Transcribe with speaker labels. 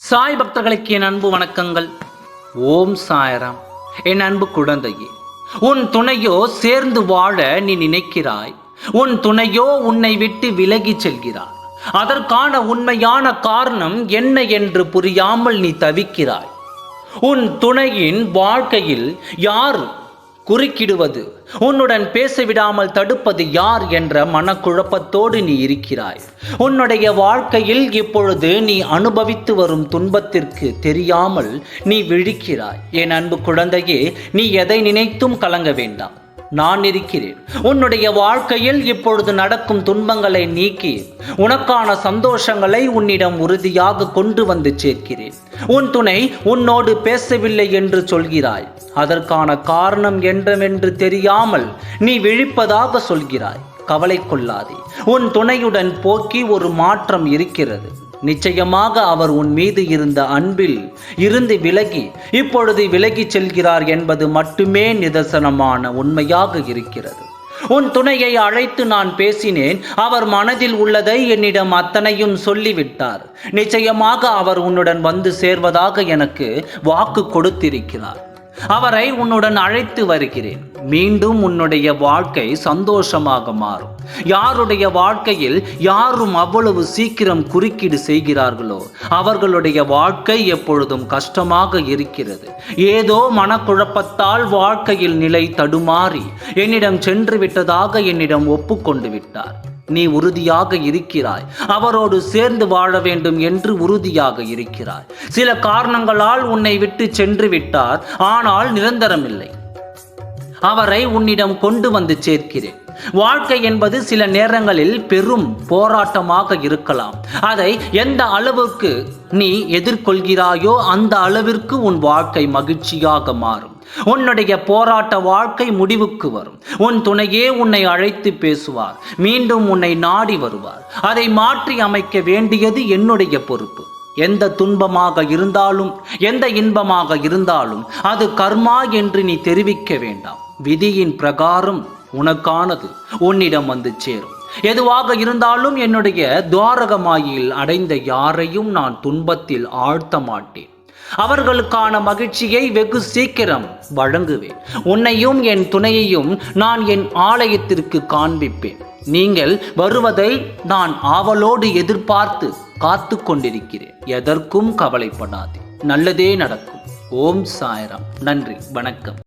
Speaker 1: சாய் பக்தர்களுக்கு என் அன்பு வணக்கங்கள். ஓம் சாய்ராம். என் அன்பு குழந்தையே, உன் துணையோ சேர்ந்து வாழ நீ நினைக்கிறாய். உன் துணையோ உன்னை விட்டு விலகி செல்கிறாய். அதற்கான உண்மையான காரணம் என்ன என்று புரியாமல் நீ தவிக்கிறாய். உன் துணையின் வாழ்க்கையில் யார் குறுக்கிடுவது, உன்னுடன் பேசவிடாமல் தடுப்பது யார் என்ற மனக்குழப்பத்தோடு நீ இருக்கிறாய். உன்னுடைய வாழ்க்கையில் இப்பொழுது நீ அனுபவித்து வரும் துன்பத்திற்கு தெரியாமல் நீ விழிக்கிறாய். என் அன்பு குழந்தையே, நீ எதை நினைத்தும் கலங்க வேண்டாம். நான் இருக்கிறேன். உன்னுடைய வாழ்க்கையில் இப்பொழுது நடக்கும் துன்பங்களை நீக்கி உனக்கான சந்தோஷங்களை உன்னிடம் உறுதியாக கொண்டு வந்து சேர்க்கிறேன். உன் துணை உன்னோடு பேசவில்லை என்று சொல்கிறாய். அதற்கான காரணம் என்னவென்று தெரியாமல் நீ விழிப்பதாக சொல்கிறாய். கவலை கொள்ளாதே. உன் துணையுடன் போக்கி ஒரு மாற்றம் இருக்கிறது. நிச்சயமாக அவர் உன் மீது இருந்த அன்பில் இருந்து விலகி இப்பொழுது விலகி செல்கிறார் என்பது மட்டுமே நிதர்சனமான உண்மையாக இருக்கிறது. உன் துணையை அழைத்து நான் பேசினேன். அவர் மனதில் உள்ளதை என்னிடம் அத்தனையும் சொல்லிவிட்டார். நிச்சயமாக அவர் உன்னுடன் வந்து சேர்வதாக எனக்கு வாக்கு கொடுத்திருக்கிறார். அவரை உன்னுடன் அழைத்து வருகிறேன். மீண்டும் உன்னுடைய வாழ்க்கை சந்தோஷமாக மாறும். யாருடைய வாழ்க்கையில் யாரும் அவ்வளவு சீக்கிரம் குறுக்கீடு செய்கிறார்களோ அவர்களுடைய வாழ்க்கை எப்பொழுதும் கஷ்டமாக இருக்கிறது. ஏதோ மனக்குழப்பத்தால் வாழ்க்கையில் நிலை தடுமாறி என்னிடம் சென்று விட்டதாக என்னிடம் ஒப்புக்கொண்டு விட்டார். நீ உறுதியாக இருக்கிறாய். அவரோடு சேர்ந்து வாழ வேண்டும் என்று உறுதியாக இருக்கிறாய். சில காரணங்களால் உன்னை விட்டு சென்று விட்டார். ஆனால் நிரந்தரமில்லை. அவரை உன்னிடம் கொண்டு வந்து சேர்க்கிறேன். வாழ்க்கை என்பது சில நேரங்களில் பெரும் போராட்டமாக இருக்கலாம். அதை எந்த அளவுக்கு நீ எதிர்கொள்கிறாயோ அந்த அளவிற்கு உன் வாழ்க்கை மகிழ்ச்சியாக மாறும். உன்னுடைய போராட்ட வாழ்க்கை முடிவுக்கு வரும். உன் துணையே உன்னை அழைத்து பேசுவார். மீண்டும் உன்னை நாடி வருவார். அதை மாற்றி அமைக்க வேண்டியது என்னுடைய பொறுப்பு. எந்த துன்பமாக இருந்தாலும் எந்த இன்பமாக இருந்தாலும் அது கர்மா என்று நீ தெரிவிக்க வேண்டாம். விதியின் பிரகாரம் உனக்கானது உன்னிடம் வந்து சேரும். எதுவாக இருந்தாலும் என்னுடைய துவாரகமாயில் அடைந்த யாரையும் நான் துன்பத்தில் ஆழ்த்த மாட்டேன். அவர்களுக்கான மகிழ்ச்சியை வெகு சீக்கிரம் வழங்குவேன். உன்னையும் என் துணையையும் நான் என் ஆலயத்திற்கு காண்பிப்பேன். நீங்கள் வருவதை நான் ஆவலோடு எதிர்பார்த்து காத்து கொண்டிருக்கிறேன். எதற்கும் கவலைப்படாதே. நல்லதே நடக்கும். ஓம் சாய்ராம். நன்றி, வணக்கம்.